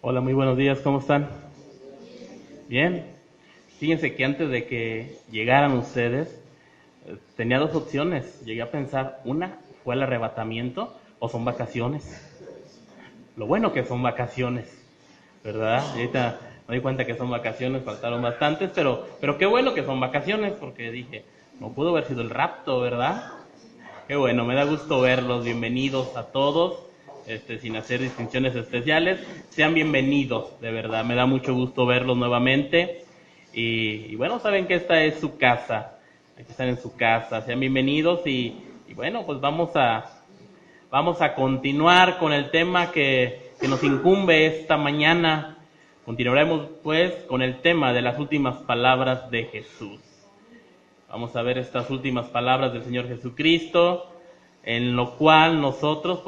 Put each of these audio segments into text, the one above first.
Hola, muy buenos días, ¿cómo están? Bien. Fíjense que antes de que llegaran ustedes, tenía dos opciones. Llegué a pensar, una fue el arrebatamiento o son vacaciones. Lo bueno que son vacaciones, ¿verdad? Y ahorita me doy cuenta que son vacaciones, faltaron bastantes, pero qué bueno que son vacaciones, porque dije, no pudo haber sido el rapto, ¿verdad? Qué bueno, me da gusto verlos. Bienvenidos a todos, sin hacer distinciones especiales. Sean bienvenidos, de verdad. Me da mucho gusto verlos nuevamente. Y bueno, saben que esta es su casa. Aquí están en su casa. Sean bienvenidos y bueno, pues vamos a continuar con el tema que nos incumbe esta mañana. Continuaremos pues con el tema de las últimas palabras de Jesús. Vamos a ver estas últimas palabras del Señor Jesucristo, en lo cual nosotros,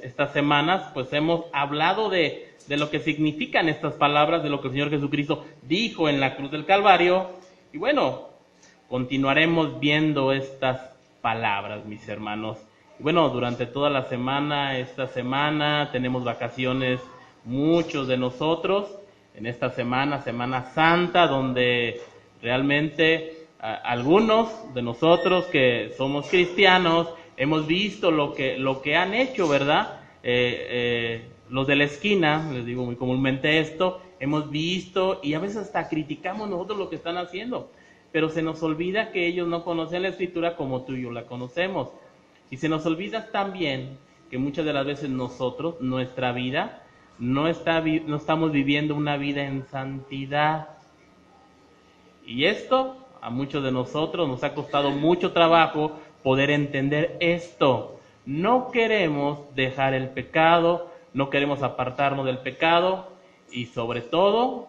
estas semanas, pues hemos hablado de lo que significan estas palabras, de lo que el Señor Jesucristo dijo en la cruz del Calvario. Y bueno, continuaremos viendo estas palabras, mis hermanos. Y bueno, durante toda la semana, esta semana, tenemos vacaciones muchos de nosotros, en esta semana, Semana Santa, donde realmente algunos de nosotros que somos cristianos hemos visto lo que han hecho, ¿verdad? Los de la esquina, les digo muy comúnmente esto, hemos visto y a veces hasta criticamos nosotros lo que están haciendo, pero se nos olvida que ellos no conocen la Escritura como tú y yo la conocemos. Y se nos olvida también que muchas de las veces nosotros, nuestra vida, no estamos viviendo una vida en santidad. Y esto a muchos de nosotros nos ha costado mucho trabajo poder entender esto. No queremos dejar el pecado, no queremos apartarnos del pecado y sobre todo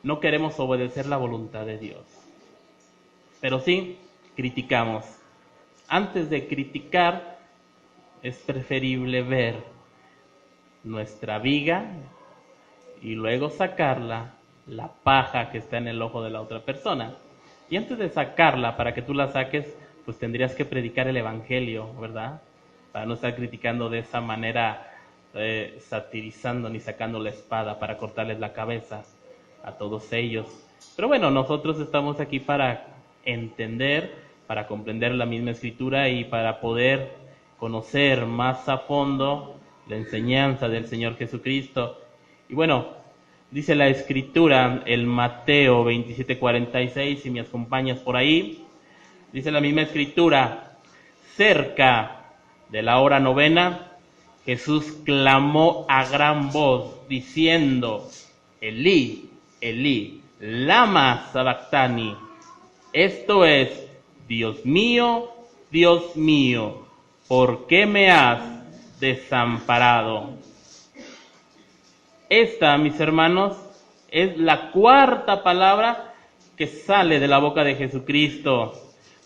no queremos obedecer la voluntad de Dios. Pero sí criticamos. Antes de criticar es preferible ver nuestra viga y luego sacarla, la paja que está en el ojo de la otra persona. Y antes de sacarla, para que tú la saques, pues tendrías que predicar el evangelio, ¿verdad? Para no estar criticando de esa manera, satirizando ni sacando la espada para cortarles la cabeza a todos ellos. Pero bueno, nosotros estamos aquí para entender, para comprender la misma escritura y para poder conocer más a fondo la enseñanza del Señor Jesucristo. Y bueno, dice la escritura, el Mateo 27:46, si me acompañas por ahí, dice la misma escritura, cerca de la hora novena, Jesús clamó a gran voz, diciendo, Elí, Elí, lama sabactani. Esto es, Dios mío, ¿por qué me has desamparado? Esta, mis hermanos, es la cuarta palabra que sale de la boca de Jesucristo.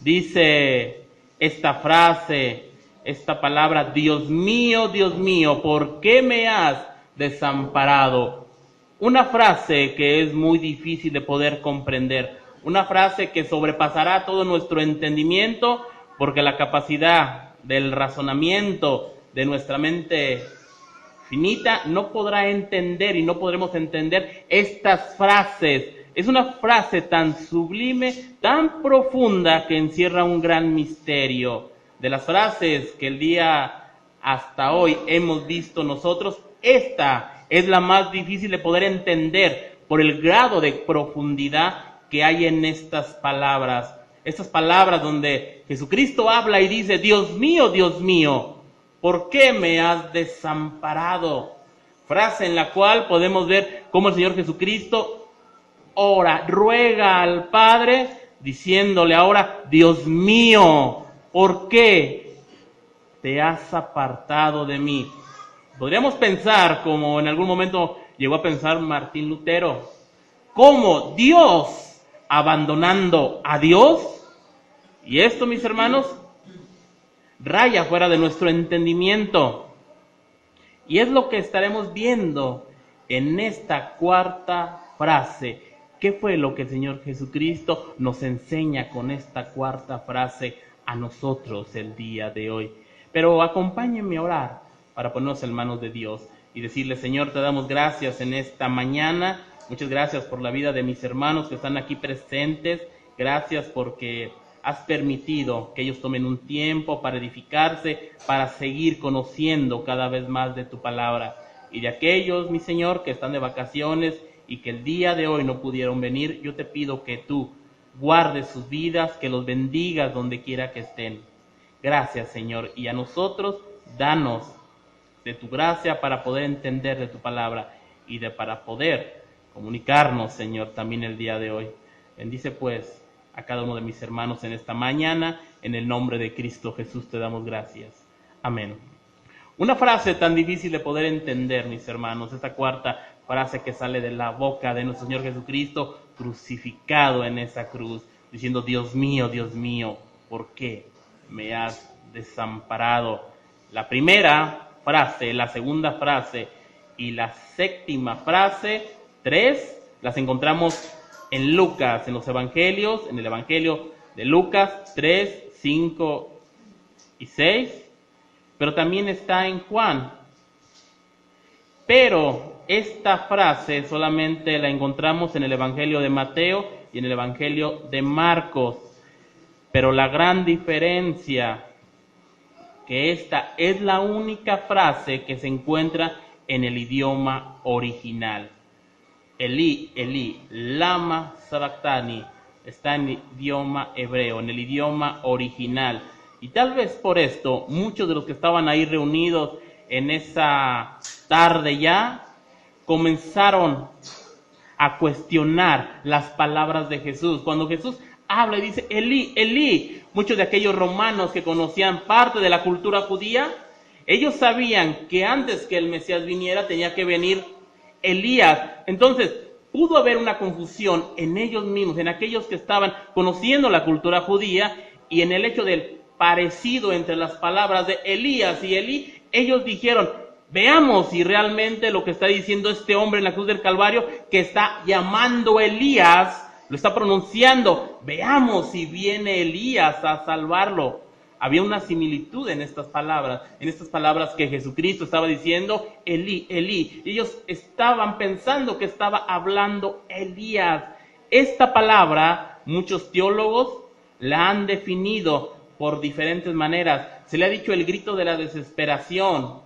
Dice esta frase, esta palabra, Dios mío, ¿por qué me has desamparado? Una frase que es muy difícil de poder comprender, una frase que sobrepasará todo nuestro entendimiento, porque la capacidad del razonamiento de nuestra mente finita no podrá entender y no podremos entender estas frases. Es una frase tan sublime, tan profunda, que encierra un gran misterio. De las frases que el día hasta hoy hemos visto nosotros, esta es la más difícil de poder entender por el grado de profundidad que hay en estas palabras. Estas palabras donde Jesucristo habla y dice, Dios mío, ¿por qué me has desamparado? Frase en la cual podemos ver cómo el Señor Jesucristo ora, ruega al Padre, diciéndole ahora, Dios mío, ¿por qué te has apartado de mí? Podríamos pensar, como en algún momento llegó a pensar Martín Lutero, ¿cómo Dios abandonando a Dios? Y esto, mis hermanos, raya fuera de nuestro entendimiento. Y es lo que estaremos viendo en esta cuarta frase. ¿Qué fue lo que el Señor Jesucristo nos enseña con esta cuarta frase a nosotros el día de hoy? Pero acompáñenme a orar para ponernos en manos de Dios. y decirle: Señor, te damos gracias en esta mañana. Muchas gracias por la vida de mis hermanos que están aquí presentes. Gracias porque has permitido que ellos tomen un tiempo para edificarse, para seguir conociendo cada vez más de tu palabra. Y de aquellos, mi Señor, que están de vacaciones y que el día de hoy no pudieron venir, yo te pido que tú guardes sus vidas, que los bendigas donde quiera que estén. Gracias, Señor, y a nosotros danos de tu gracia para poder entender de tu palabra y para poder comunicarnos, Señor, también el día de hoy. Bendice pues a cada uno de mis hermanos en esta mañana, en el nombre de Cristo Jesús te damos gracias. Amén. Una frase tan difícil de poder entender, mis hermanos, esta cuarta frase que sale de la boca de nuestro Señor Jesucristo, crucificado en esa cruz, diciendo: Dios mío, ¿por qué me has desamparado? La primera frase, la segunda frase y la séptima frase, 3, las encontramos en Lucas, en los evangelios, en el evangelio de Lucas 3, 5 y 6, pero también está en Juan. Pero esta frase solamente la encontramos en el evangelio de Mateo y en el evangelio de Marcos. Pero la gran diferencia, que esta es la única frase que se encuentra en el idioma original. Elí, Elí, lama sabactani, está en el idioma hebreo, en el idioma original. Y tal vez por esto, muchos de los que estaban ahí reunidos en esa tarde ya, comenzaron a cuestionar las palabras de Jesús. Cuando Jesús habla y dice: Elí, Elí, muchos de aquellos romanos que conocían parte de la cultura judía, ellos sabían que antes que el Mesías viniera tenía que venir Elías. Entonces pudo haber una confusión en ellos mismos, en aquellos que estaban conociendo la cultura judía, y en el hecho del parecido entre las palabras de Elías y Elí. Ellos dijeron: veamos si realmente lo que está diciendo este hombre en la cruz del Calvario, que está llamando Elías, lo está pronunciando, veamos si viene Elías a salvarlo. Había una similitud en estas palabras que Jesucristo estaba diciendo: Elí, Elí. Ellos estaban pensando que estaba hablando Elías. Esta palabra, muchos teólogos la han definido por diferentes maneras. Se le ha dicho el grito de la desesperación,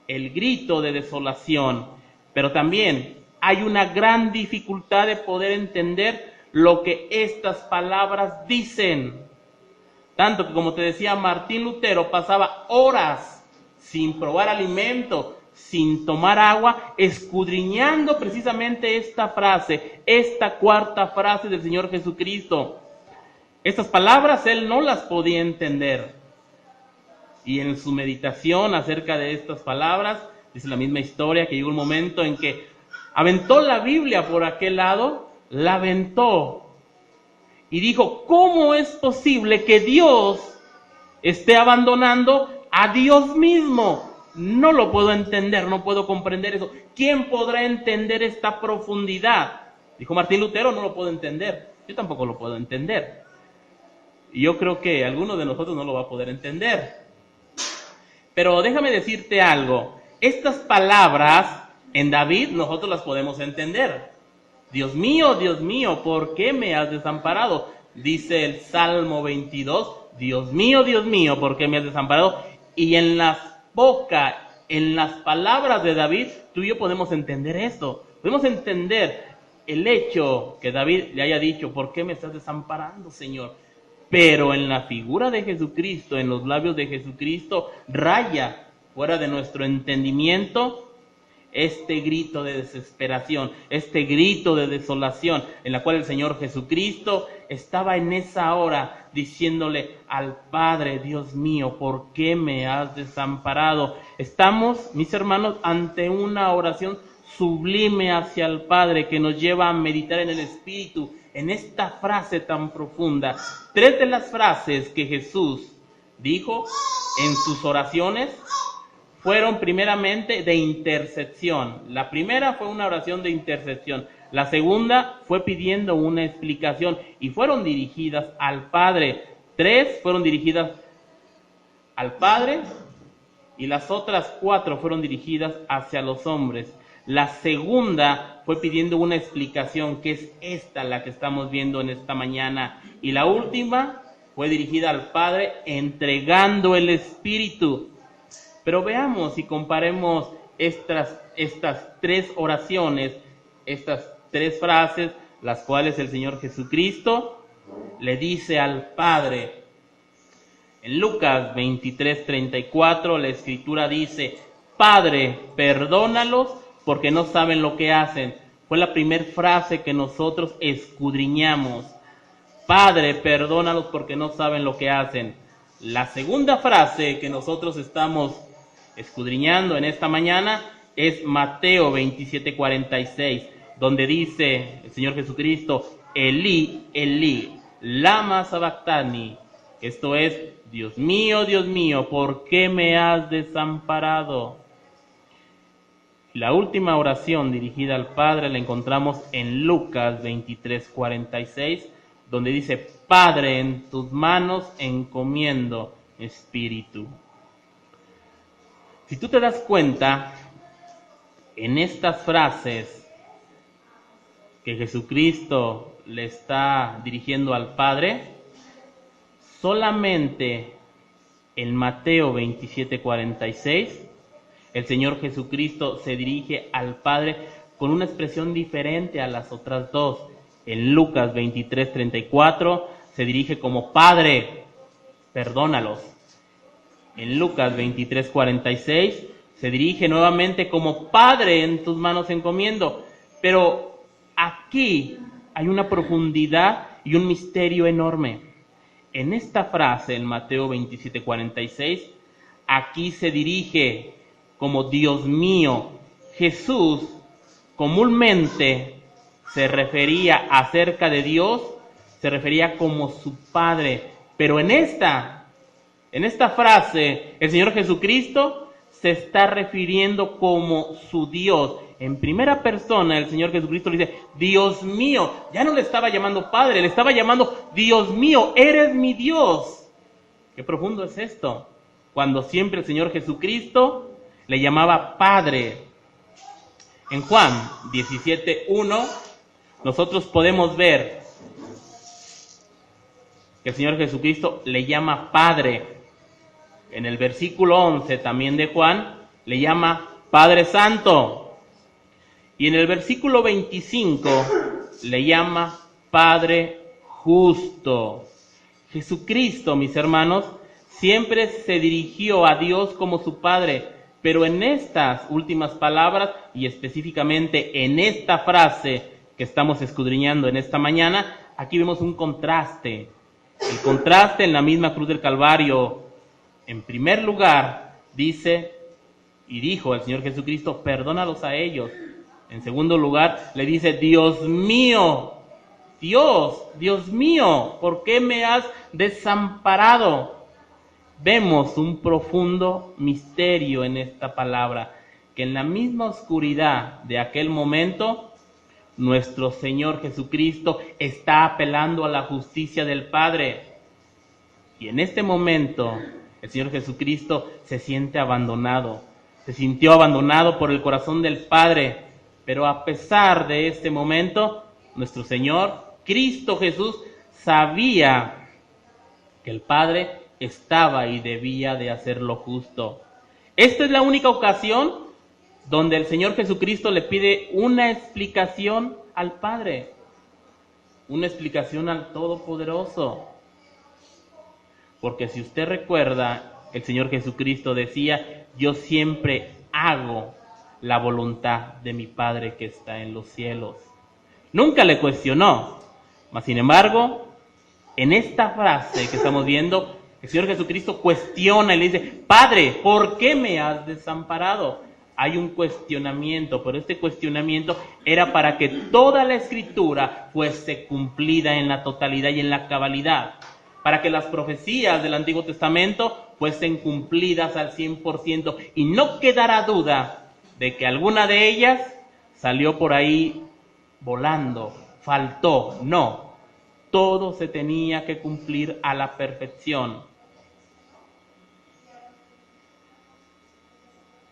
el grito de desolación, pero también hay una gran dificultad de poder entender lo que estas palabras dicen. Tanto que, como te decía, Martín Lutero pasaba horas sin probar alimento, sin tomar agua, escudriñando precisamente esta frase, esta cuarta frase del Señor Jesucristo. Estas palabras él no las podía entender. Y en su meditación acerca de estas palabras, dice la misma historia que llegó un momento en que aventó la Biblia por aquel lado, la aventó y dijo: ¿cómo es posible que Dios esté abandonando a Dios mismo? No lo puedo entender, no puedo comprender eso. ¿Quién podrá entender esta profundidad? Dijo Martín Lutero: no lo puedo entender. Yo tampoco lo puedo entender. Y yo creo que alguno de nosotros no lo va a poder entender. Pero déjame decirte algo. Estas palabras en David nosotros las podemos entender. Dios mío, ¿por qué me has desamparado? Dice el Salmo 22, Dios mío, ¿por qué me has desamparado? Y en las palabras de David, tú y yo podemos entender esto. Podemos entender el hecho que David le haya dicho: ¿por qué me estás desamparando, Señor? Pero en la figura de Jesucristo, en los labios de Jesucristo, raya fuera de nuestro entendimiento este grito de desesperación, este grito de desolación, en la cual el Señor Jesucristo estaba en esa hora diciéndole al Padre: Dios mío, ¿por qué me has desamparado? Estamos, mis hermanos, ante una oración sublime hacia el Padre que nos lleva a meditar en el Espíritu, en esta frase tan profunda. 3 de las frases que Jesús dijo en sus oraciones fueron primeramente de intercesión. La primera fue una oración de intercesión. La segunda fue pidiendo una explicación y fueron dirigidas al Padre. 3 fueron dirigidas al Padre, y las otras 4 fueron dirigidas hacia los hombres. La segunda fue pidiendo una explicación, que es esta la que estamos viendo en esta mañana. Y la última fue dirigida al Padre, entregando el Espíritu. Pero veamos y comparemos estas 3 oraciones, estas 3 frases, las cuales el Señor Jesucristo le dice al Padre. En Lucas 23:34 la Escritura dice: Padre, perdónalos porque no saben lo que hacen. Fue la primera frase que nosotros escudriñamos. Padre, perdónalos porque no saben lo que hacen. La segunda frase que nosotros estamos escudriñando en esta mañana es Mateo 27:46, donde dice el Señor Jesucristo: Elí, Elí, lama sabactani. Esto es: Dios mío, ¿por qué me has desamparado? La última oración dirigida al Padre la encontramos en Lucas 23:46, donde dice: Padre, en tus manos encomiendo mi espíritu. Si tú te das cuenta, en estas frases que Jesucristo le está dirigiendo al Padre, solamente en Mateo 27:46, el Señor Jesucristo se dirige al Padre con una expresión diferente a las otras 2. En Lucas 23:34 se dirige como: Padre, perdónalos. En Lucas 23:46 se dirige nuevamente como: Padre, en tus manos encomiendo. Pero aquí hay una profundidad y un misterio enorme. En esta frase, en Mateo 27:46, aquí se dirige como: Dios mío. Jesús comúnmente se refería acerca de Dios, se refería como su Padre. Pero en esta frase, el Señor Jesucristo se está refiriendo como su Dios. En primera persona, el Señor Jesucristo le dice: Dios mío. Ya no le estaba llamando Padre, le estaba llamando: Dios mío, eres mi Dios. Qué profundo es esto, cuando siempre el Señor Jesucristo le llamaba Padre. En Juan 17:1 nosotros podemos ver que el Señor Jesucristo le llama Padre. En el versículo 11 también de Juan le llama Padre Santo. Y en el versículo 25 le llama Padre Justo. Jesucristo, mis hermanos, siempre se dirigió a Dios como su Padre, pero en estas últimas palabras, y específicamente en esta frase que estamos escudriñando en esta mañana, aquí vemos un contraste. El contraste en la misma cruz del Calvario. En primer lugar, dice y dijo el Señor Jesucristo: perdónalos a ellos. En segundo lugar, le dice: Dios mío, Dios mío, ¿por qué me has desamparado? Vemos un profundo misterio en esta palabra, que en la misma oscuridad de aquel momento, nuestro Señor Jesucristo está apelando a la justicia del Padre. Y en este momento, el Señor Jesucristo se siente abandonado, se sintió abandonado por el corazón del Padre. Pero a pesar de este momento, nuestro Señor, Cristo Jesús, sabía que el Padre estaba y debía de hacer lo justo. Esta es la única ocasión donde el Señor Jesucristo le pide una explicación al Padre, una explicación al Todopoderoso. Porque si usted recuerda, el Señor Jesucristo decía: yo siempre hago la voluntad de mi Padre que está en los cielos. Nunca le cuestionó. Mas sin embargo, en esta frase que estamos viendo, el Señor Jesucristo cuestiona y le dice: Padre, ¿por qué me has desamparado? Hay un cuestionamiento, pero este cuestionamiento era para que toda la Escritura fuese cumplida en la totalidad y en la cabalidad, para que las profecías del Antiguo Testamento fuesen cumplidas al 100% y no quedara duda de que alguna de ellas salió por ahí volando, faltó. No, todo se tenía que cumplir a la perfección.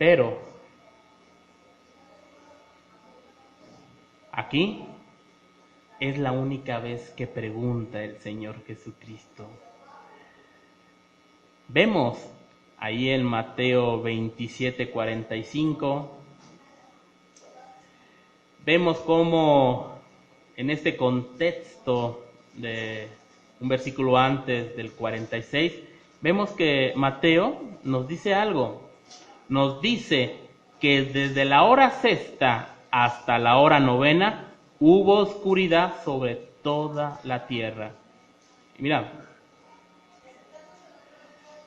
Pero aquí es la única vez que pregunta el Señor Jesucristo. Vemos ahí en Mateo 27:45, vemos cómo en este contexto de un versículo antes del 46, vemos que Mateo nos dice algo. Nos dice que desde la hora sexta hasta la hora novena hubo oscuridad sobre toda la tierra. Y mira,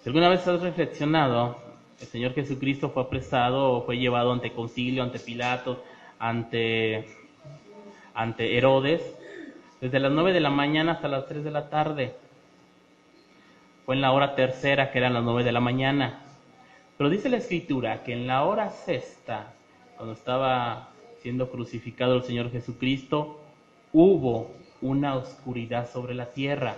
si alguna vez has reflexionado, el Señor Jesucristo fue apresado o fue llevado ante concilio, ante Pilatos, ante Herodes, desde las 9 de la mañana hasta las 3 de la tarde. Fue en la hora tercera, que eran las 9 de la mañana. Pero dice la Escritura que en la hora sexta, cuando estaba siendo crucificado el Señor Jesucristo, hubo una oscuridad sobre la tierra.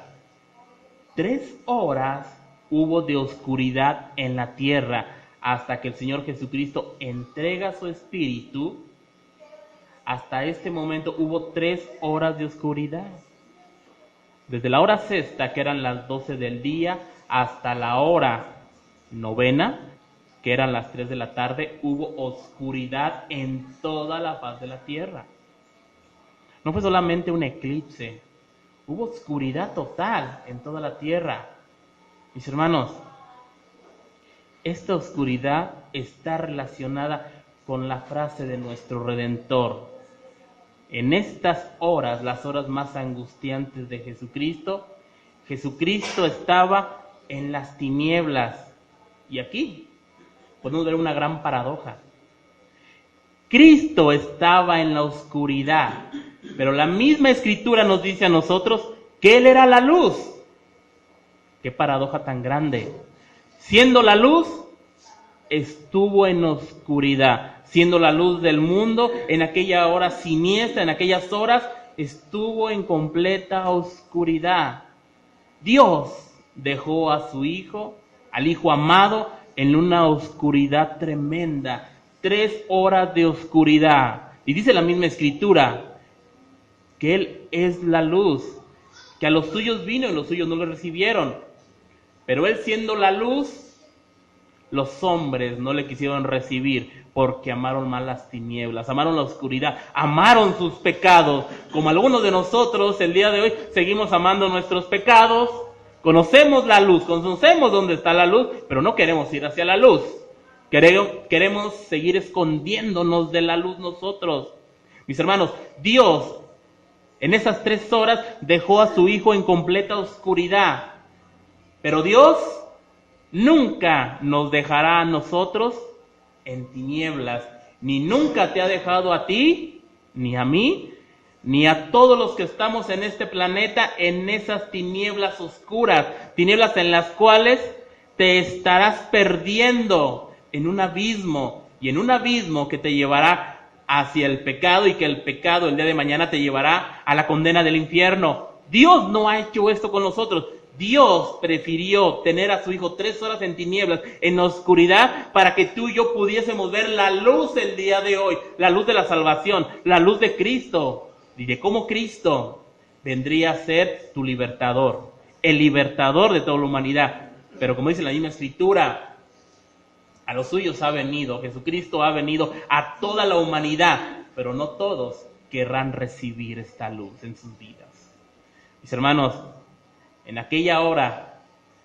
3 horas hubo de oscuridad en la tierra hasta que el Señor Jesucristo entrega su espíritu. Hasta este momento hubo 3 horas de oscuridad. Desde la hora sexta, que eran las 12 del día, hasta la hora novena, que eran las 3 de la tarde, hubo oscuridad en toda la faz de la tierra. No fue solamente un eclipse, hubo oscuridad total en toda la tierra. Mis hermanos, esta oscuridad está relacionada con la frase de nuestro Redentor. En estas horas, las horas más angustiantes de Jesucristo, Jesucristo estaba en las tinieblas. Y aquí podemos ver una gran paradoja. Cristo estaba en la oscuridad, pero la misma Escritura nos dice a nosotros que Él era la luz. ¡Qué paradoja tan grande! Siendo la luz, estuvo en oscuridad. Siendo la luz del mundo, en aquella hora siniestra, en aquellas horas, estuvo en completa oscuridad. Dios dejó a su Hijo, al Hijo amado, en una oscuridad tremenda. 3 horas de oscuridad. Y dice la misma Escritura que Él es la luz, que a los suyos vino y los suyos no lo recibieron. Pero Él, siendo la luz, los hombres no le quisieron recibir porque amaron más las tinieblas, amaron la oscuridad, amaron sus pecados. Como algunos de nosotros el día de hoy seguimos amando nuestros pecados, conocemos la luz, conocemos dónde está la luz, pero no queremos ir hacia la luz. Queremos seguir escondiéndonos de la luz nosotros. Mis hermanos, Dios en esas 3 horas dejó a su Hijo en completa oscuridad. Pero Dios nunca nos dejará a nosotros en tinieblas, ni nunca te ha dejado a ti, ni a mí, ni a todos los que estamos en este planeta en esas tinieblas oscuras, tinieblas en las cuales te estarás perdiendo en un abismo, y en un abismo que te llevará hacia el pecado, y que el pecado el día de mañana te llevará a la condena del infierno. Dios no ha hecho esto con nosotros. Dios prefirió tener a su Hijo 3 horas en tinieblas, en oscuridad, para que tú y yo pudiésemos ver la luz el día de hoy, la luz de la salvación, la luz de Cristo, y de cómo Cristo vendría a ser tu libertador, el libertador de toda la humanidad. Pero como dice la misma Escritura, a los suyos ha venido, Jesucristo ha venido a toda la humanidad, pero no todos querrán recibir esta luz en sus vidas. Mis hermanos, en aquella hora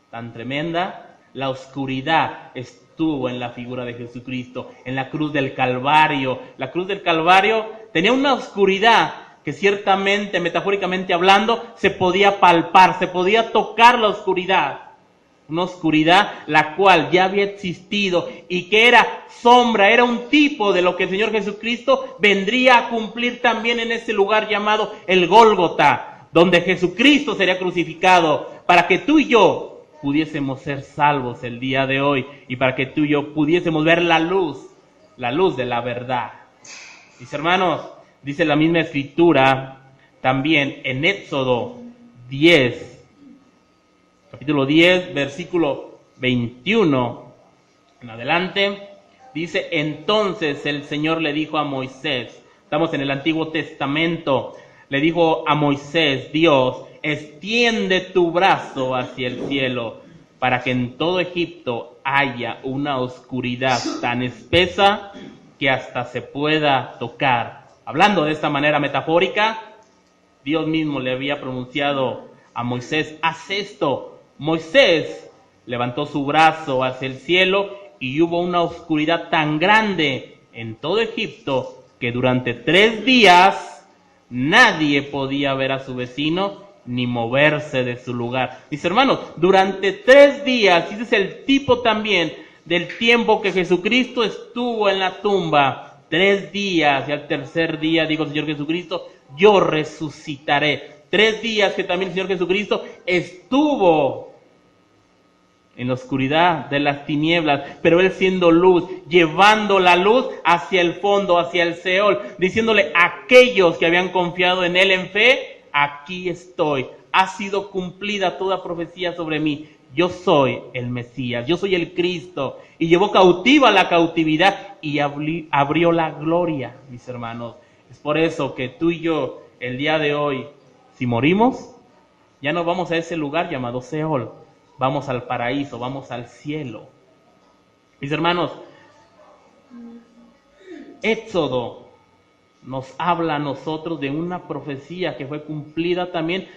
tan tremenda, la oscuridad estuvo en la figura de Jesucristo, en la cruz del Calvario. La cruz del Calvario tenía una oscuridad que ciertamente, metafóricamente hablando, se podía palpar, se podía tocar la oscuridad. Una oscuridad la cual ya había existido y que era sombra, era un tipo de lo que el Señor Jesucristo vendría a cumplir también en ese lugar llamado el Gólgota, donde Jesucristo sería crucificado, para que tú y yo pudiésemos ser salvos el día de hoy, y para que tú y yo pudiésemos ver la luz de la verdad. Mis hermanos, dice la misma Escritura también en Éxodo 10, capítulo 10, versículo 21 en adelante, Dice, entonces el Señor le dijo a Moisés, estamos en el Antiguo Testamento, le dijo a Moisés, Dios, extiende tu brazo hacia el cielo para que en todo Egipto haya una oscuridad tan espesa que hasta se pueda tocar. Hablando de esta manera metafórica, Dios mismo le había pronunciado a Moisés, haz esto. Moisés levantó su brazo hacia el cielo y hubo una oscuridad tan grande en todo Egipto que durante 3 días nadie podía ver a su vecino ni moverse de su lugar. Mis hermanos, durante 3 días, y ese es el tipo también del tiempo que Jesucristo estuvo en la tumba, 3 días, y al tercer día, dijo el Señor Jesucristo, yo resucitaré. 3 días que también el Señor Jesucristo estuvo en la oscuridad de las tinieblas, pero Él siendo luz, llevando la luz hacia el fondo, hacia el Seol, diciéndole a aquellos que habían confiado en Él en fe, aquí estoy, ha sido cumplida toda profecía sobre mí, yo soy el Mesías, yo soy el Cristo, y llevó cautiva la cautividad y abrió la gloria, mis hermanos. Es por eso que tú y yo, el día de hoy, si morimos, ya no vamos a ese lugar llamado Seol, vamos al paraíso, vamos al cielo. Mis hermanos, Éxodo nos habla a nosotros de una profecía que fue cumplida también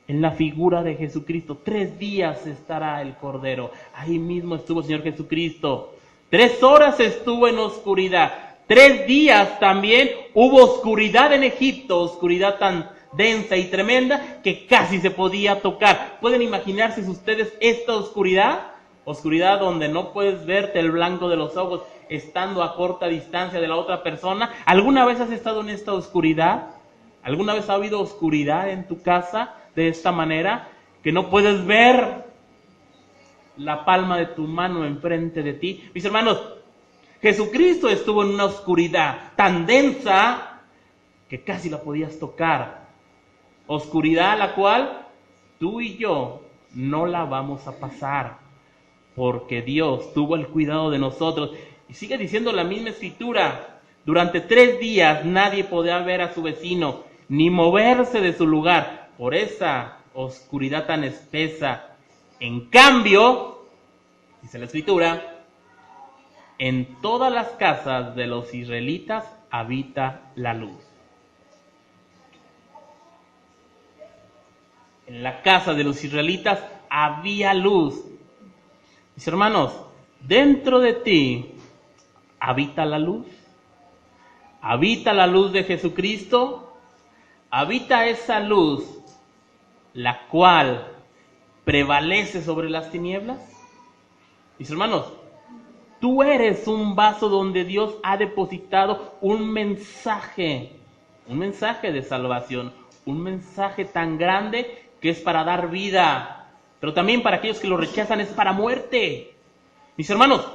en la figura de Jesucristo. 3 días estará el Cordero. Ahí mismo estuvo el Señor Jesucristo. 3 horas estuvo en oscuridad. 3 días también hubo oscuridad en Egipto, oscuridad tan densa y tremenda que casi se podía tocar. ¿Pueden imaginarse ustedes esta oscuridad? Oscuridad donde no puedes verte el blanco de los ojos estando a corta distancia de la otra persona. ¿Alguna vez has estado en esta oscuridad? ¿Alguna vez ha habido oscuridad en tu casa de esta manera? Que no puedes ver la palma de tu mano enfrente de ti. Mis hermanos, Jesucristo estuvo en una oscuridad tan densa que casi la podías tocar. Oscuridad a la cual tú y yo no la vamos a pasar, porque Dios tuvo el cuidado de nosotros. Y sigue diciendo la misma escritura, durante 3 días nadie podía ver a su vecino, ni moverse de su lugar, por esa oscuridad tan espesa. En cambio, dice la escritura, en todas las casas de los israelitas habita la luz. En la casa de los israelitas había luz. Mis hermanos, dentro de ti habita la luz. Habita la luz de Jesucristo. Habita esa luz, la cual prevalece sobre las tinieblas. Mis hermanos, tú eres un vaso donde Dios ha depositado un mensaje de salvación, un mensaje tan grande que es para dar vida, pero también para aquellos que lo rechazan es para muerte. Mis hermanos,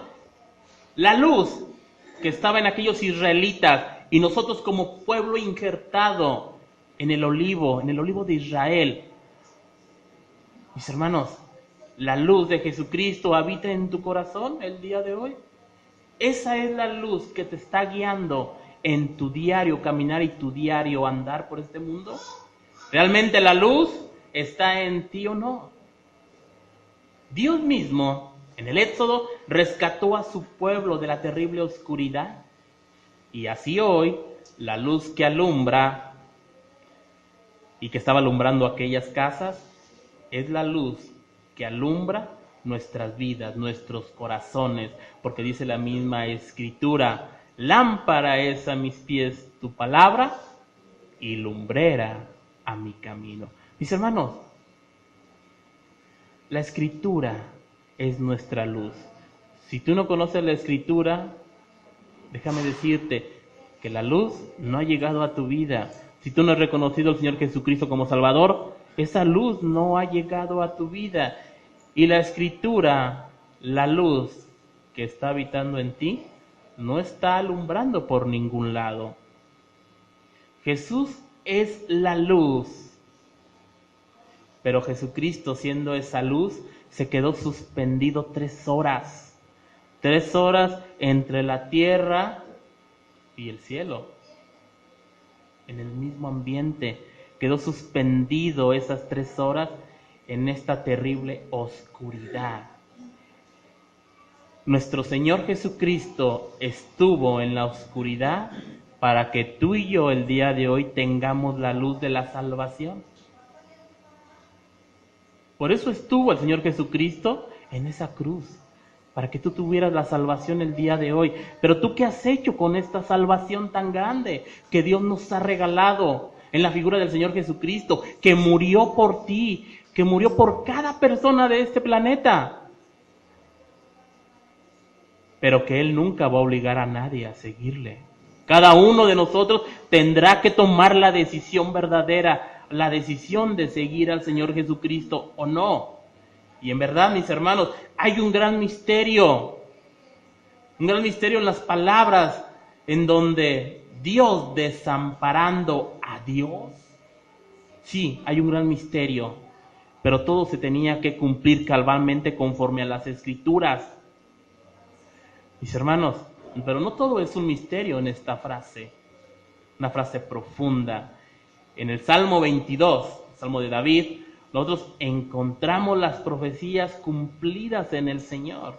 la luz que estaba en aquellos israelitas y nosotros como pueblo injertado en el olivo de Israel. Mis hermanos, la luz de Jesucristo habita en tu corazón el día de hoy. Esa es la luz que te está guiando en tu diario caminar y tu diario andar por este mundo. ¿Realmente la luz está en ti o no? Dios mismo, en el Éxodo, rescató a su pueblo de la terrible oscuridad. Y así hoy, la luz que alumbra y que estaba alumbrando aquellas casas, es la luz que alumbra nuestras vidas, nuestros corazones, porque dice la misma escritura, lámpara es a mis pies tu palabra y lumbrera a mi camino. Mis hermanos, la escritura es nuestra luz. Si tú no conoces la escritura, déjame decirte que la luz no ha llegado a tu vida. Si tú no has reconocido al Señor Jesucristo como Salvador, esa luz no ha llegado a tu vida. Y la escritura, la luz que está habitando en ti, no está alumbrando por ningún lado. Jesús es la luz. Pero Jesucristo, siendo esa luz, se quedó suspendido 3 horas. 3 horas entre la tierra y el cielo. En el mismo ambiente. Quedó suspendido esas 3 horas en esta terrible oscuridad. Nuestro Señor Jesucristo estuvo en la oscuridad para que tú y yo el día de hoy tengamos la luz de la salvación. Por eso estuvo el Señor Jesucristo en esa cruz, para que tú tuvieras la salvación el día de hoy. Pero tú, ¿qué has hecho con esta salvación tan grande que Dios nos ha regalado en la figura del Señor Jesucristo, que murió por ti, que murió por cada persona de este planeta? Pero que Él nunca va a obligar a nadie a seguirle. Cada uno de nosotros tendrá que tomar la decisión verdadera, la decisión de seguir al Señor Jesucristo o no. Y en verdad, mis hermanos, hay un gran misterio en las palabras, en donde Dios desamparando a Dios. Sí, hay un gran misterio, pero todo se tenía que cumplir cabalmente conforme a las Escrituras. Mis hermanos, pero no todo es un misterio en esta frase, una frase profunda. En el Salmo 22, Salmo de David, nosotros encontramos las profecías cumplidas en el Señor.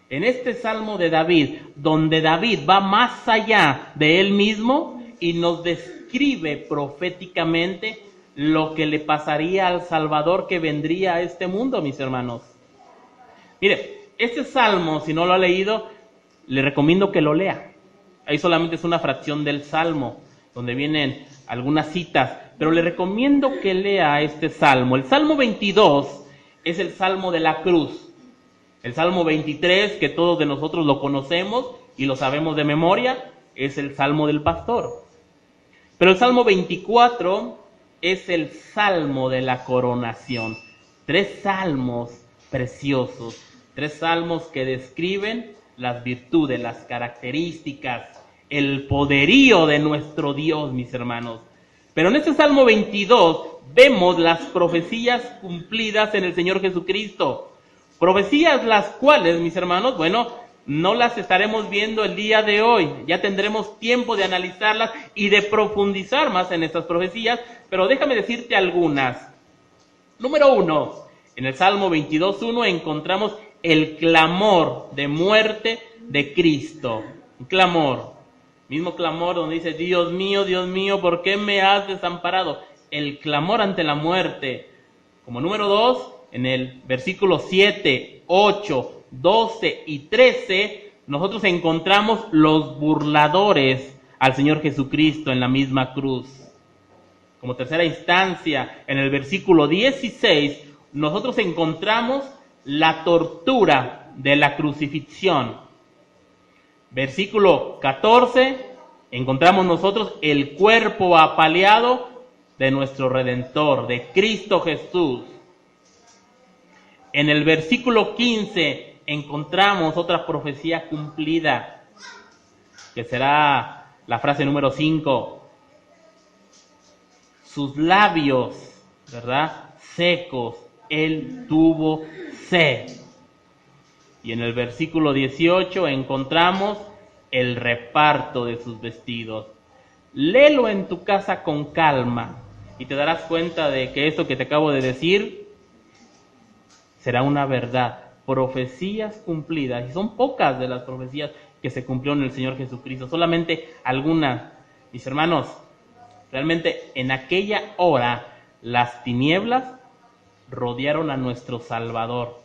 En este Salmo de David, donde David va más allá de él mismo y nos describe proféticamente lo que le pasaría al Salvador que vendría a este mundo, mis hermanos. Mire, este Salmo, si no lo ha leído, le recomiendo que lo lea. Ahí solamente es una fracción del Salmo, donde vienen algunas citas, pero le recomiendo que lea este Salmo. El Salmo 22 es el Salmo de la cruz. El Salmo 23, que todos de nosotros lo conocemos y lo sabemos de memoria, es el Salmo del pastor. Pero el Salmo 24 es el Salmo de la coronación. 3 salmos preciosos, 3 salmos que describen las virtudes, las características, el poderío de nuestro Dios, mis hermanos. Pero en este Salmo 22 vemos las profecías cumplidas en el Señor Jesucristo. Profecías las cuales, mis hermanos, bueno, no las estaremos viendo el día de hoy. Ya tendremos tiempo de analizarlas y de profundizar más en estas profecías, pero déjame decirte algunas. Número 1, en el Salmo 22:1 encontramos el clamor de muerte de Cristo. Un clamor, mismo clamor donde dice, Dios mío, ¿por qué me has desamparado? El clamor ante la muerte. Como número 2, en el versículo 7, 8, 12 y 13, nosotros encontramos los burladores al Señor Jesucristo en la misma cruz. Como tercera instancia, en el versículo 16, nosotros encontramos la tortura de la crucifixión. Versículo 14, encontramos nosotros el cuerpo apaleado de nuestro Redentor, de Cristo Jesús. En el versículo 15 encontramos otra profecía cumplida, que será la frase número 5. Sus labios, ¿verdad?, secos, él tuvo sed. Y en el versículo 18 encontramos el reparto de sus vestidos. Léelo en tu casa con calma y te darás cuenta de que esto que te acabo de decir será una verdad. Profecías cumplidas, y son pocas de las profecías que se cumplieron en el Señor Jesucristo, solamente algunas. Mis hermanos, realmente en aquella hora las tinieblas rodearon a nuestro Salvador.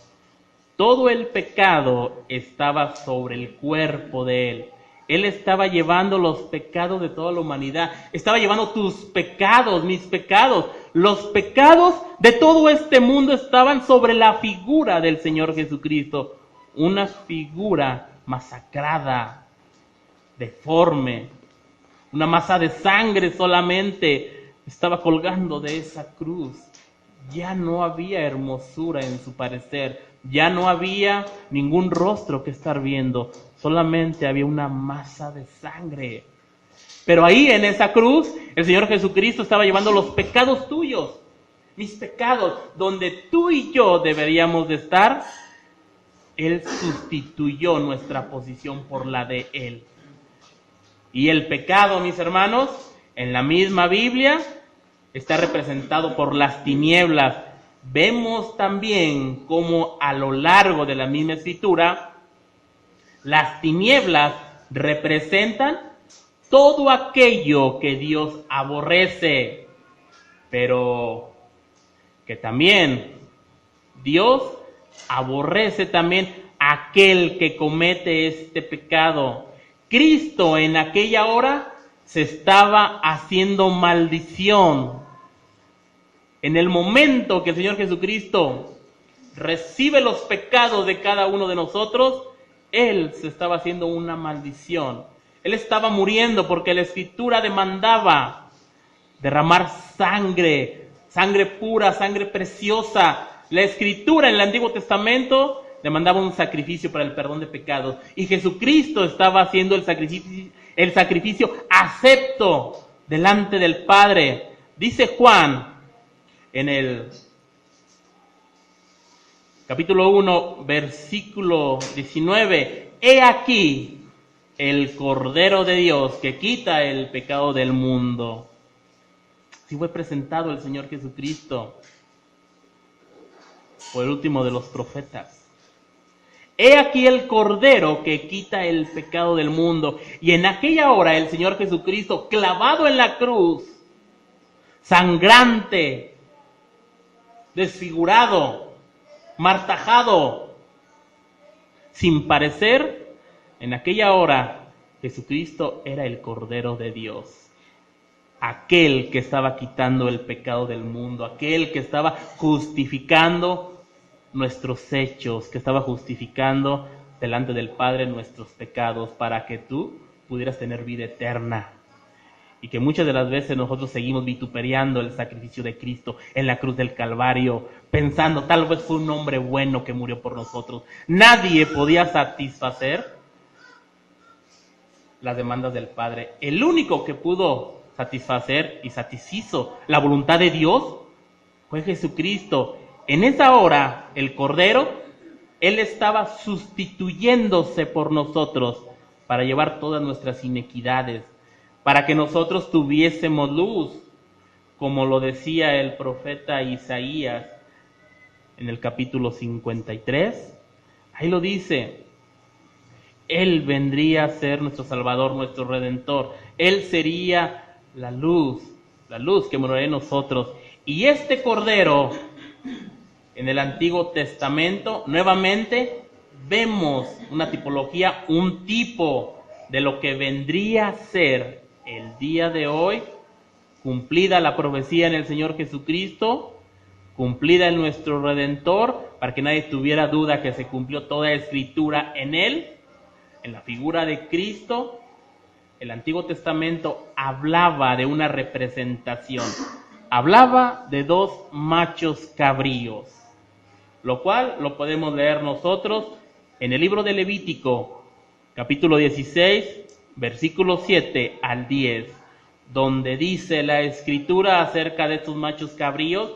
Todo el pecado estaba sobre el cuerpo de Él. Él estaba llevando los pecados de toda la humanidad. Estaba llevando tus pecados, mis pecados. Los pecados de todo este mundo estaban sobre la figura del Señor Jesucristo. Una figura masacrada, deforme. Una masa de sangre solamente estaba colgando de esa cruz. Ya no había hermosura en su parecer. Ya no había ningún rostro que estar viendo. Solamente había una masa de sangre. Pero ahí en esa cruz, el Señor Jesucristo estaba llevando los pecados tuyos, mis pecados, donde tú y yo deberíamos de estar Él sustituyó nuestra posición por la de Él. Y el pecado, mis hermanos, en la misma Biblia está representado por las tinieblas. Vemos también cómo a lo largo de la misma escritura, las tinieblas representan todo aquello que Dios aborrece, pero que también Dios aborrece también aquel que comete este pecado. Cristo en aquella hora se estaba haciendo maldición. En el momento que el Señor Jesucristo recibe los pecados de cada uno de nosotros, Él se estaba haciendo una maldición. Él estaba muriendo porque la Escritura demandaba derramar sangre, sangre pura, sangre preciosa. La Escritura en el Antiguo Testamento demandaba un sacrificio para el perdón de pecados. Y Jesucristo estaba haciendo el sacrificio acepto delante del Padre. Dice Juan en el capítulo 1, versículo 19, he aquí el Cordero de Dios que quita el pecado del mundo. Así fue presentado el Señor Jesucristo por el último de los profetas. He aquí el Cordero que quita el pecado del mundo. Y en aquella hora el Señor Jesucristo, clavado en la cruz, sangrante, desfigurado, martajado, sin parecer, en aquella hora Jesucristo era el Cordero de Dios, aquel que estaba quitando el pecado del mundo, aquel que estaba justificando nuestros hechos, que estaba justificando delante del Padre nuestros pecados para que tú pudieras tener vida eterna. Y que muchas de las veces nosotros seguimos vituperiando el sacrificio de Cristo en la cruz del Calvario, pensando tal vez fue un hombre bueno que murió por nosotros. Nadie podía satisfacer las demandas del Padre. El único que pudo satisfacer y satisfizo la voluntad de Dios fue Jesucristo. En esa hora, el Cordero, Él estaba sustituyéndose por nosotros para llevar todas nuestras inequidades, para que nosotros tuviésemos luz, como lo decía el profeta Isaías en el capítulo 53. Ahí lo dice, Él vendría a ser nuestro Salvador, nuestro Redentor. Él sería la luz que moraría en nosotros. Y este Cordero, en el Antiguo Testamento, nuevamente vemos una tipología, un tipo de lo que vendría a ser el día de hoy, cumplida la profecía en el Señor Jesucristo, cumplida en nuestro Redentor, para que nadie tuviera duda que se cumplió toda Escritura en Él, en la figura de Cristo. El Antiguo Testamento hablaba de una representación, hablaba de dos machos cabríos, lo cual lo podemos leer nosotros en el libro de Levítico, capítulo 16, versículo 7 al 10, donde dice la Escritura acerca de estos machos cabríos,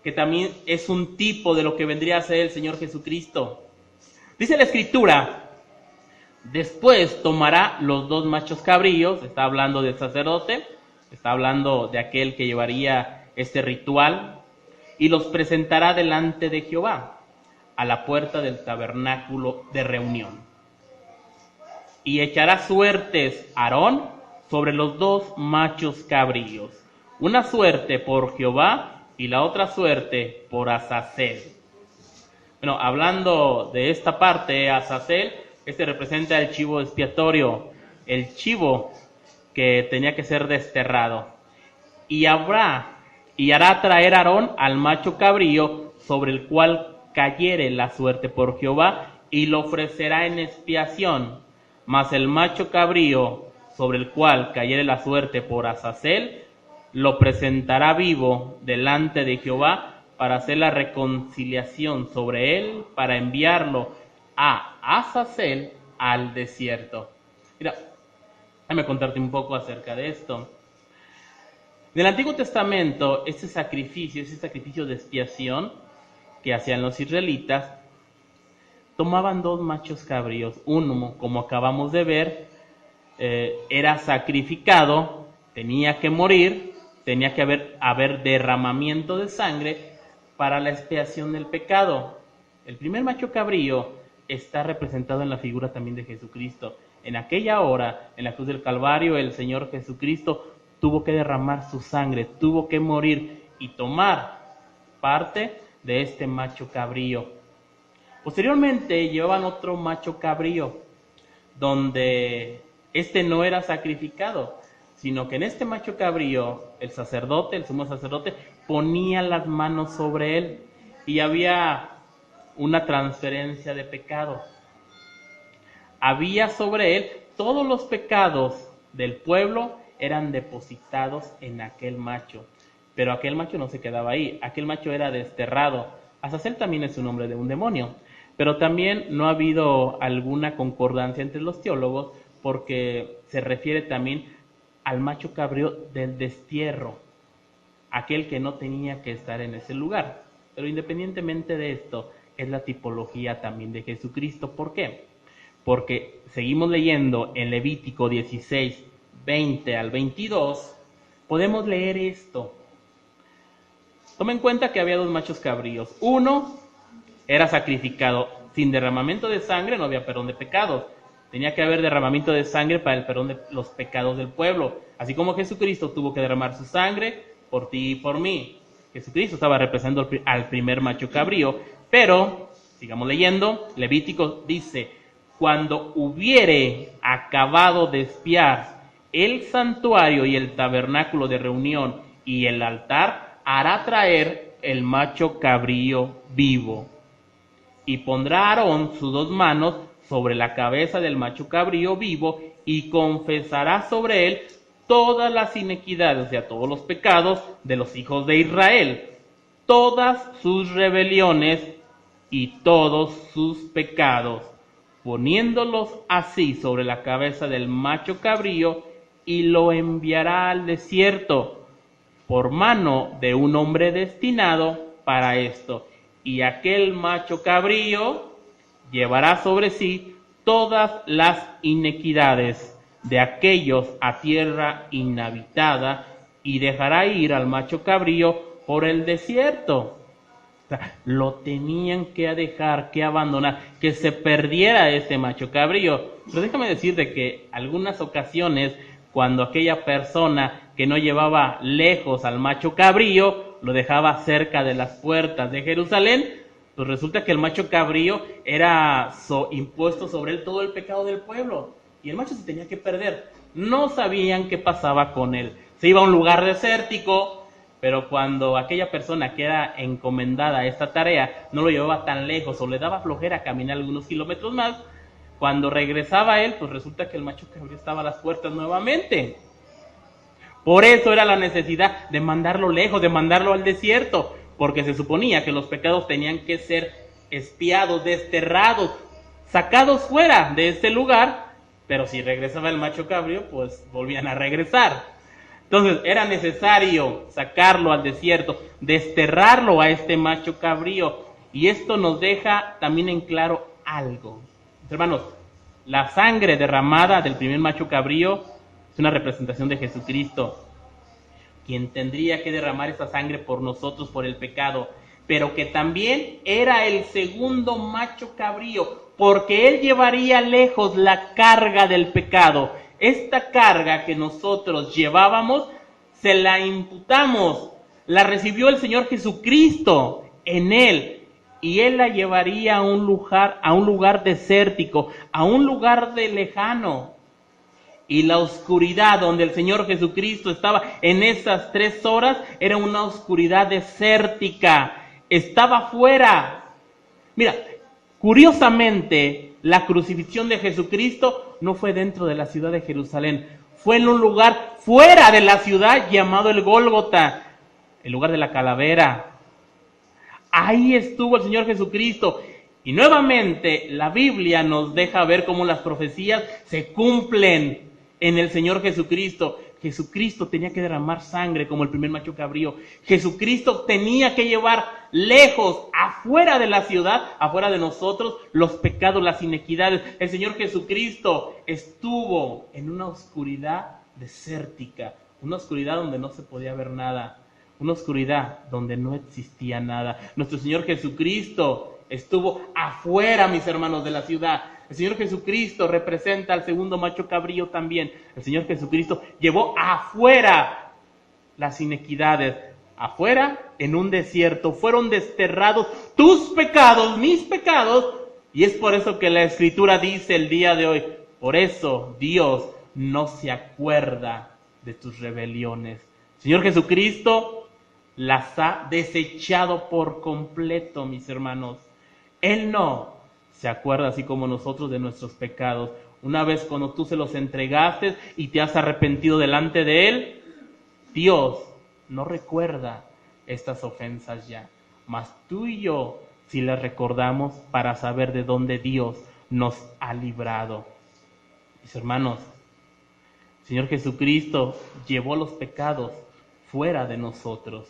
que también es un tipo de lo que vendría a ser el Señor Jesucristo. Dice la Escritura, después tomará los dos machos cabríos, está hablando del sacerdote, está hablando de aquel que llevaría este ritual, y los presentará delante de Jehová, a la puerta del tabernáculo de reunión. Y echará suertes Aarón sobre los dos machos cabríos, una suerte por Jehová y la otra suerte por Azazel. Bueno, hablando de esta parte, Azazel, representa el chivo expiatorio, el chivo que tenía que ser desterrado. Y hará traer Aarón al macho cabrío sobre el cual cayere la suerte por Jehová, y lo ofrecerá en expiación. Mas el macho cabrío sobre el cual cayere la suerte por Azazel, lo presentará vivo delante de Jehová para hacer la reconciliación sobre él, para enviarlo a Azazel al desierto. Mira, déjame contarte un poco acerca de esto. En el Antiguo Testamento, ese sacrificio de expiación que hacían los israelitas, tomaban 2 machos cabríos, uno, como acabamos de ver, era sacrificado, tenía que morir, tenía que haber derramamiento de sangre para la expiación del pecado. El primer macho cabrío está representado en la figura también de Jesucristo. En aquella hora, en la cruz del Calvario, el Señor Jesucristo tuvo que derramar su sangre, tuvo que morir y tomar parte de este macho cabrío. Posteriormente llevaban otro macho cabrío, donde este no era sacrificado, sino que en este macho cabrío el sacerdote, el sumo sacerdote, ponía las manos sobre él y había una transferencia de pecado. Había sobre él todos los pecados del pueblo eran depositados en aquel macho, pero aquel macho no se quedaba ahí, aquel macho era desterrado. Azazel también es un nombre de un demonio, pero también no ha habido alguna concordancia entre los teólogos porque se refiere también al macho cabrío del destierro, aquel que no tenía que estar en ese lugar. Pero independientemente de esto, es la tipología también de Jesucristo. ¿Por qué? Porque seguimos leyendo en Levítico 16, 20 al 22, podemos leer esto. Toma en cuenta que había 2 machos cabríos. Uno era sacrificado. Sin derramamiento de sangre no había perdón de pecados. Tenía que haber derramamiento de sangre para el perdón de los pecados del pueblo. Así como Jesucristo tuvo que derramar su sangre por ti y por mí. Jesucristo estaba representando al primer macho cabrío. Pero, sigamos leyendo, Levítico dice: cuando hubiere acabado de expiar el santuario y el tabernáculo de reunión y el altar, hará traer el macho cabrío vivo. Y pondrá Aarón sus 2 manos sobre la cabeza del macho cabrío vivo y confesará sobre él todas las iniquidades, o sea, todos los pecados de los hijos de Israel, todas sus rebeliones y todos sus pecados, poniéndolos así sobre la cabeza del macho cabrío, y lo enviará al desierto por mano de un hombre destinado para esto. Y aquel macho cabrío llevará sobre sí todas las iniquidades de aquellos a tierra inhabitada, y dejará ir al macho cabrío por el desierto. O sea, lo tenían que dejar, que abandonar, que se perdiera ese macho cabrío. Pero déjame decirte que algunas ocasiones, cuando aquella persona que no llevaba lejos al macho cabrío, lo dejaba cerca de las puertas de Jerusalén, pues resulta que el macho cabrío era impuesto sobre él todo el pecado del pueblo, y el macho se tenía que perder. No sabían qué pasaba con él. Se iba a un lugar desértico, pero cuando aquella persona que era encomendada a esta tarea no lo llevaba tan lejos o le daba flojera caminar algunos kilómetros más, cuando regresaba él, pues resulta que el macho cabrío estaba a las puertas nuevamente. Por eso era la necesidad de mandarlo lejos, de mandarlo al desierto, porque se suponía que los pecados tenían que ser expiados, desterrados, sacados fuera de este lugar, pero si regresaba el macho cabrío, pues volvían a regresar. Entonces era necesario sacarlo al desierto, desterrarlo a este macho cabrío, y esto nos deja también en claro algo. Hermanos, la sangre derramada del primer macho cabrío es una representación de Jesucristo, quien tendría que derramar esa sangre por nosotros, por el pecado, pero que también era el segundo macho cabrío, porque él llevaría lejos la carga del pecado. Esta carga que nosotros llevábamos, se la imputamos, la recibió el Señor Jesucristo en él, y él la llevaría a un lugar desértico, a un lugar de lejano. Y la oscuridad donde el Señor Jesucristo estaba en esas 3 horas era una oscuridad desértica, estaba fuera. Mira, curiosamente, la crucifixión de Jesucristo no fue dentro de la ciudad de Jerusalén, fue en un lugar fuera de la ciudad llamado el Gólgota, el lugar de la calavera. Ahí estuvo el Señor Jesucristo. Y nuevamente la Biblia nos deja ver cómo las profecías se cumplen en el Señor Jesucristo. Jesucristo tenía que derramar sangre como el primer macho cabrío. Jesucristo tenía que llevar lejos, afuera de la ciudad, afuera de nosotros, los pecados, las inequidades. El Señor Jesucristo estuvo en una oscuridad desértica, una oscuridad donde no se podía ver nada, una oscuridad donde no existía nada. Nuestro Señor Jesucristo estuvo afuera, mis hermanos, de la ciudad. El Señor Jesucristo representa al segundo macho cabrío también. El Señor Jesucristo llevó afuera las inequidades. Afuera, en un desierto, fueron desterrados tus pecados, mis pecados. Y es por eso que la Escritura dice el día de hoy, por eso Dios no se acuerda de tus rebeliones. El Señor Jesucristo las ha desechado por completo, mis hermanos. Él no se acuerda, así como nosotros, de nuestros pecados. Una vez cuando tú se los entregaste y te has arrepentido delante de Él, Dios no recuerda estas ofensas ya. Mas tú y yo sí las recordamos para saber de dónde Dios nos ha librado. Mis hermanos, el Señor Jesucristo llevó los pecados fuera de nosotros.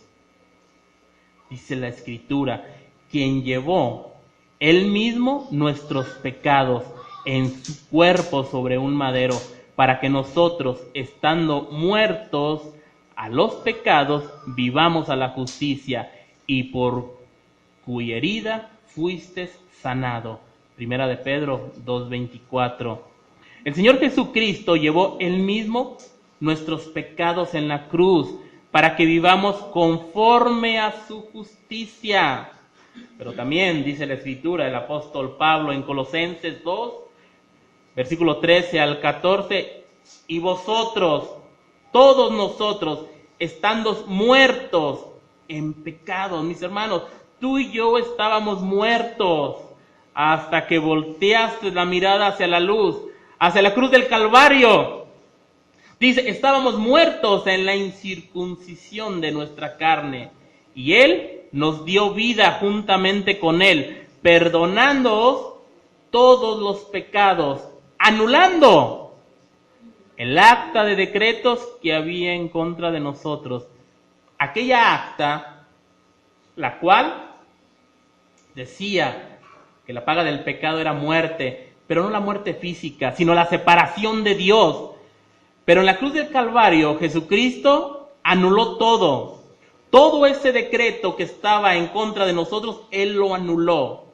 Dice la Escritura, quien llevó Él mismo nuestros pecados en su cuerpo sobre un madero, para que nosotros, estando muertos a los pecados, vivamos a la justicia, y por cuya herida fuiste sanado. Primera de Pedro 2:24. El Señor Jesucristo llevó Él mismo nuestros pecados en la cruz, para que vivamos conforme a su justicia. Pero también dice la Escritura, el apóstol Pablo en Colosenses 2, versículo 13 al 14, y vosotros, todos nosotros, estando muertos en pecados, mis hermanos, tú y yo estábamos muertos hasta que volteaste la mirada hacia la luz, hacia la cruz del Calvario. Dice, estábamos muertos en la incircuncisión de nuestra carne, y Él nos dio vida juntamente con Él, perdonándoos todos los pecados, anulando el acta de decretos que había en contra de nosotros. Aquella acta, la cual decía que la paga del pecado era muerte, pero no la muerte física, sino la separación de Dios. Pero en la cruz del Calvario, Jesucristo anuló todo. Todo ese decreto que estaba en contra de nosotros, Él lo anuló.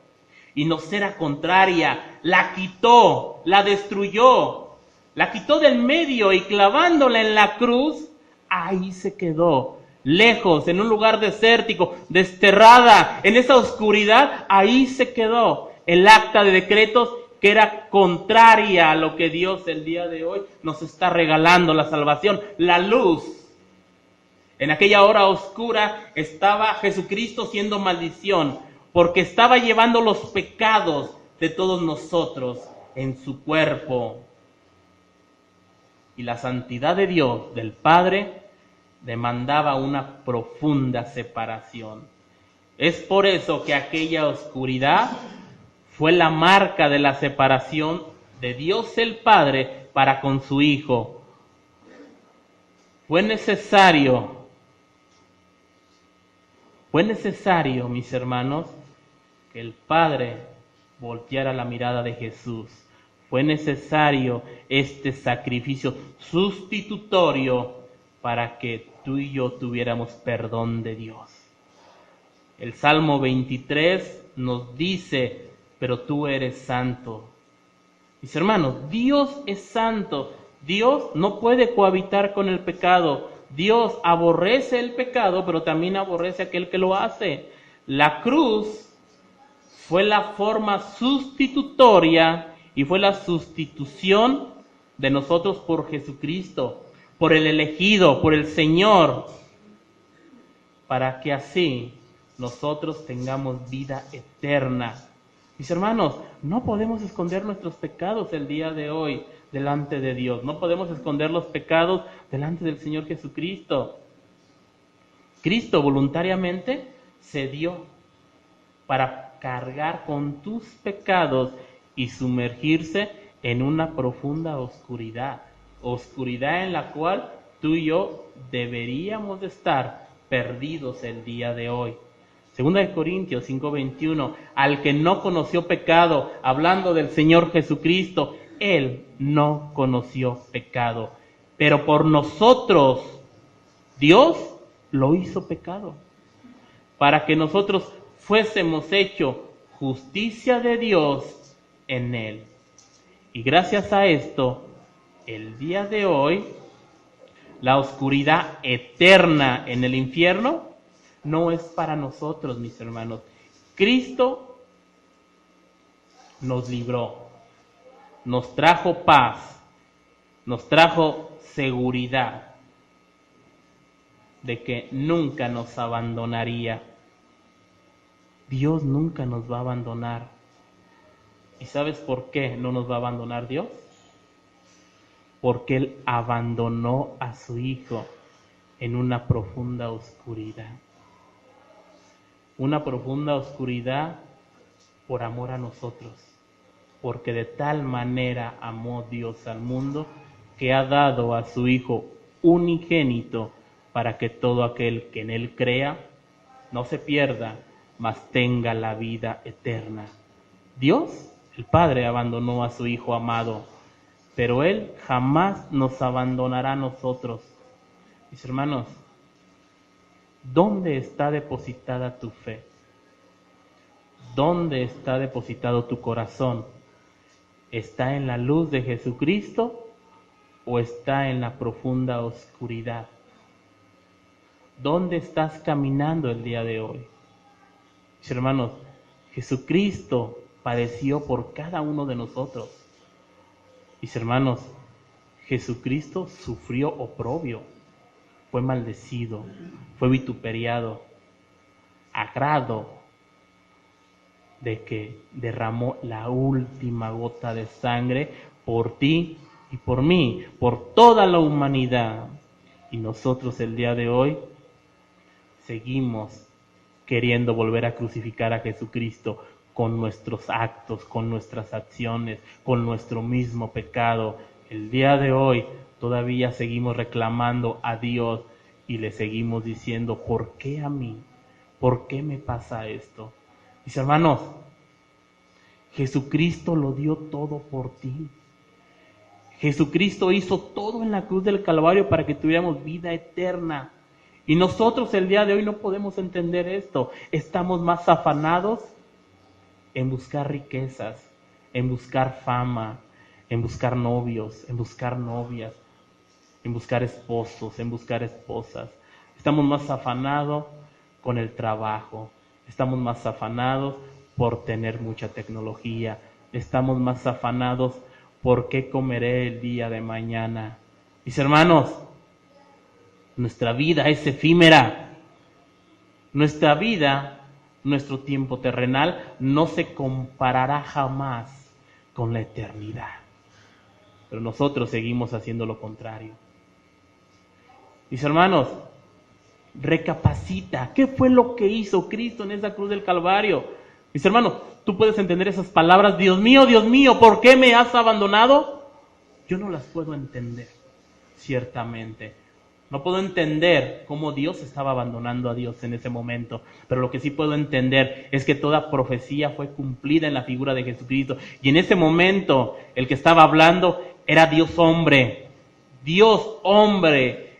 Y nos era contraria, la quitó, la destruyó, la quitó del medio y clavándola en la cruz, ahí se quedó, lejos, en un lugar desértico, desterrada, en esa oscuridad, ahí se quedó el acta de decretos que era contraria a lo que Dios el día de hoy nos está regalando, la salvación, la luz. En aquella hora oscura estaba Jesucristo siendo maldición, porque estaba llevando los pecados de todos nosotros en su cuerpo. Y la santidad de Dios, del Padre, demandaba una profunda separación. Es por eso que aquella oscuridad fue la marca de la separación de Dios el Padre para con su Hijo. Fue necesario, mis hermanos, que el Padre volteara la mirada de Jesús. Fue necesario este sacrificio sustitutorio para que tú y yo tuviéramos perdón de Dios. El Salmo 23 nos dice, pero tú eres santo. Mis hermanos, Dios es santo. Dios no puede cohabitar con el pecado. Dios aborrece el pecado, pero también aborrece a aquel que lo hace. La cruz fue la forma sustitutoria y fue la sustitución de nosotros por Jesucristo, por el elegido, por el Señor, para que así nosotros tengamos vida eterna. Mis hermanos, no podemos esconder nuestros pecados el día de hoy delante de Dios. No podemos esconder los pecados delante del Señor Jesucristo. Cristo voluntariamente se dio para cargar con tus pecados y sumergirse en una profunda oscuridad. Oscuridad en la cual tú y yo deberíamos de estar perdidos el día de hoy. Segunda de Corintios 5:21, al que no conoció pecado, hablando del Señor Jesucristo, Él no conoció pecado, pero por nosotros Dios lo hizo pecado, para que nosotros fuésemos hechos justicia de Dios en Él. Y gracias a esto, el día de hoy, la oscuridad eterna en el infierno no es para nosotros, mis hermanos. Cristo nos libró, nos trajo paz, nos trajo seguridad de que nunca nos abandonaría. Dios nunca nos va a abandonar. ¿Y sabes por qué no nos va a abandonar Dios? Porque Él abandonó a su Hijo en una profunda oscuridad. Una profunda oscuridad por amor a nosotros. Porque de tal manera amó Dios al mundo que ha dado a su Hijo unigénito para que todo aquel que en Él crea no se pierda, mas tenga la vida eterna. Dios, el Padre, abandonó a su Hijo amado, pero Él jamás nos abandonará a nosotros. Mis hermanos, ¿dónde está depositada tu fe? ¿Dónde está depositado tu corazón? ¿Está en la luz de Jesucristo o está en la profunda oscuridad? ¿Dónde estás caminando el día de hoy? Mis hermanos, Jesucristo padeció por cada uno de nosotros. Mis hermanos, Jesucristo sufrió oprobio, fue maldecido, fue vituperiado, a grado de que derramó la última gota de sangre por ti y por mí, por toda la humanidad. Y nosotros el día de hoy seguimos queriendo volver a crucificar a Jesucristo con nuestros actos, con nuestras acciones, con nuestro mismo pecado. El día de hoy todavía seguimos reclamando a Dios y le seguimos diciendo, ¿por qué a mí? ¿Por qué me pasa esto? Mis hermanos, Jesucristo lo dio todo por ti. Jesucristo hizo todo en la cruz del Calvario para que tuviéramos vida eterna. Y nosotros el día de hoy no podemos entender esto. Estamos más afanados en buscar riquezas, en buscar fama, en buscar novios, en buscar novias, en buscar esposos, en buscar esposas. Estamos más afanados con el trabajo. Estamos más afanados por tener mucha tecnología. Estamos más afanados por qué comeré el día de mañana. Mis hermanos, nuestra vida es efímera. Nuestra vida, nuestro tiempo terrenal, no se comparará jamás con la eternidad. Pero nosotros seguimos haciendo lo contrario. Mis hermanos, recapacita. ¿Qué fue lo que hizo Cristo en esa cruz del Calvario? Mis hermanos, tú puedes entender esas palabras, Dios mío, ¿por qué me has abandonado? Yo no las puedo entender, ciertamente. No puedo entender cómo Dios estaba abandonando a Dios en ese momento, pero lo que sí puedo entender es que toda profecía fue cumplida en la figura de Jesucristo. Y en ese momento, el que estaba hablando era Dios hombre,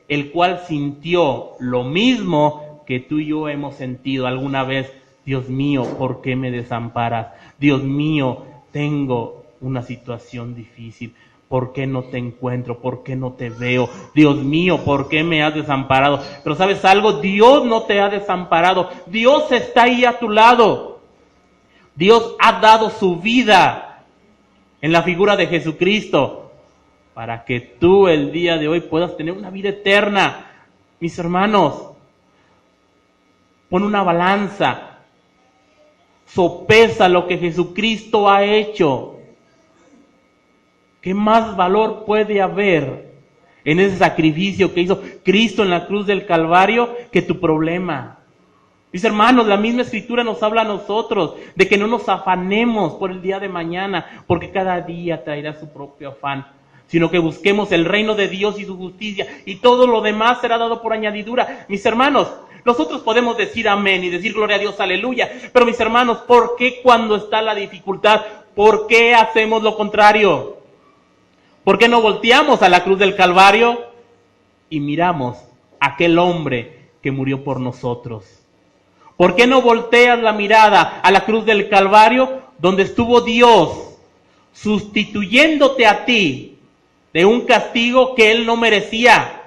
el cual sintió lo mismo que tú y yo hemos sentido alguna vez. Dios mío, ¿por qué me desamparas? Dios mío, tengo una situación difícil. ¿Por qué no te encuentro? ¿Por qué no te veo? Dios mío, ¿por qué me has desamparado? Pero ¿sabes algo? Dios no te ha desamparado. Dios está ahí a tu lado. Dios ha dado su vida en la figura de Jesucristo para que tú el día de hoy puedas tener una vida eterna. Mis hermanos, pon una balanza. Sopesa lo que Jesucristo ha hecho. ¿Qué más valor puede haber en ese sacrificio que hizo Cristo en la cruz del Calvario que tu problema? Mis hermanos, la misma Escritura nos habla a nosotros de que no nos afanemos por el día de mañana, porque cada día traerá su propio afán. sino que busquemos el reino de Dios y su justicia, y todo lo demás será dado por añadidura. Mis hermanos, nosotros podemos decir amén y decir gloria a Dios, aleluya, pero mis hermanos, ¿por qué cuando está la dificultad, por qué hacemos lo contrario? ¿Por qué no volteamos a la cruz del Calvario y miramos a aquel hombre que murió por nosotros? ¿Por qué no volteas la mirada a la cruz del Calvario, donde estuvo Dios sustituyéndote a ti de un castigo que Él no merecía,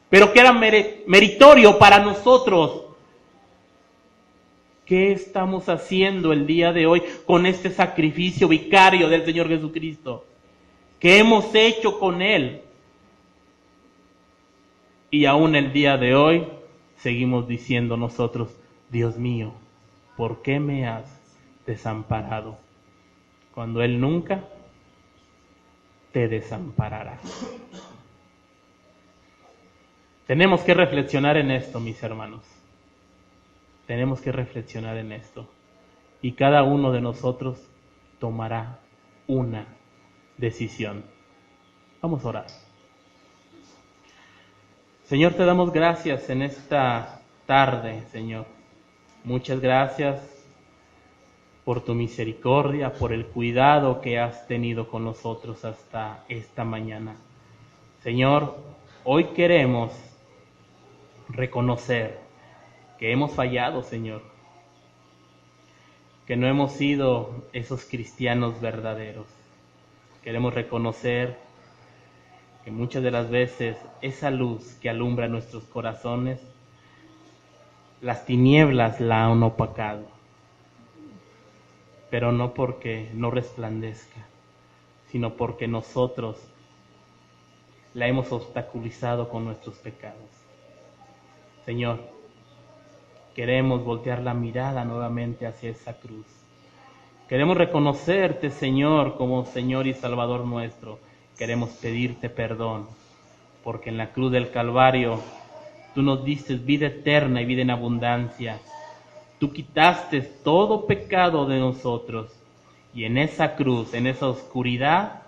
pero que era meritorio para nosotros? ¿Qué estamos haciendo el día de hoy con este sacrificio vicario del Señor Jesucristo? ¿Qué hemos hecho con Él? Y aún el día de hoy seguimos diciendo nosotros: Dios mío, ¿por qué me has desamparado? Cuando Él nunca te desamparará. Tenemos que reflexionar en esto, mis hermanos. Tenemos que reflexionar en esto. Y cada uno de nosotros tomará una decisión. Vamos a orar. Señor, te damos gracias en esta tarde, Señor. Muchas gracias por tu misericordia, por el cuidado que has tenido con nosotros hasta esta mañana. Señor, hoy queremos reconocer que hemos fallado, Señor, que no hemos sido esos cristianos verdaderos. Queremos reconocer que muchas de las veces esa luz que alumbra nuestros corazones, las tinieblas la han opacado, pero no porque no resplandezca, sino porque nosotros la hemos obstaculizado con nuestros pecados. Señor, queremos voltear la mirada nuevamente hacia esa cruz. Queremos reconocerte, Señor, como Señor y Salvador nuestro. Queremos pedirte perdón, porque en la cruz del Calvario tú nos diste vida eterna y vida en abundancia. Tú quitaste todo pecado de nosotros, y en esa cruz, en esa oscuridad,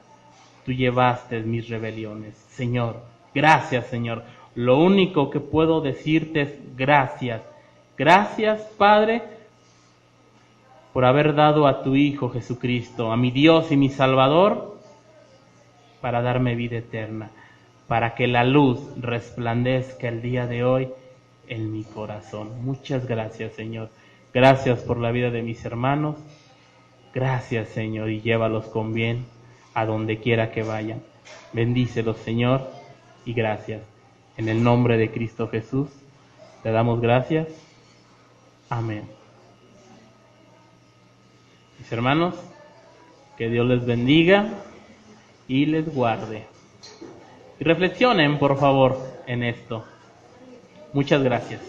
tú llevaste mis rebeliones. Señor, gracias, Señor. Lo único que puedo decirte es gracias. Gracias, Padre, por haber dado a tu Hijo Jesucristo, a mi Dios y mi Salvador, para darme vida eterna, para que la luz resplandezca el día de hoy en mi corazón. Muchas gracias, Señor. Gracias por la vida de mis hermanos. Gracias, Señor, y llévalos con bien a donde quiera que vayan. Bendícelos, Señor, y gracias. En el nombre de Cristo Jesús, te damos gracias. Amén. Mis hermanos, que Dios les bendiga y les guarde. Y reflexionen, por favor, en esto. Muchas gracias.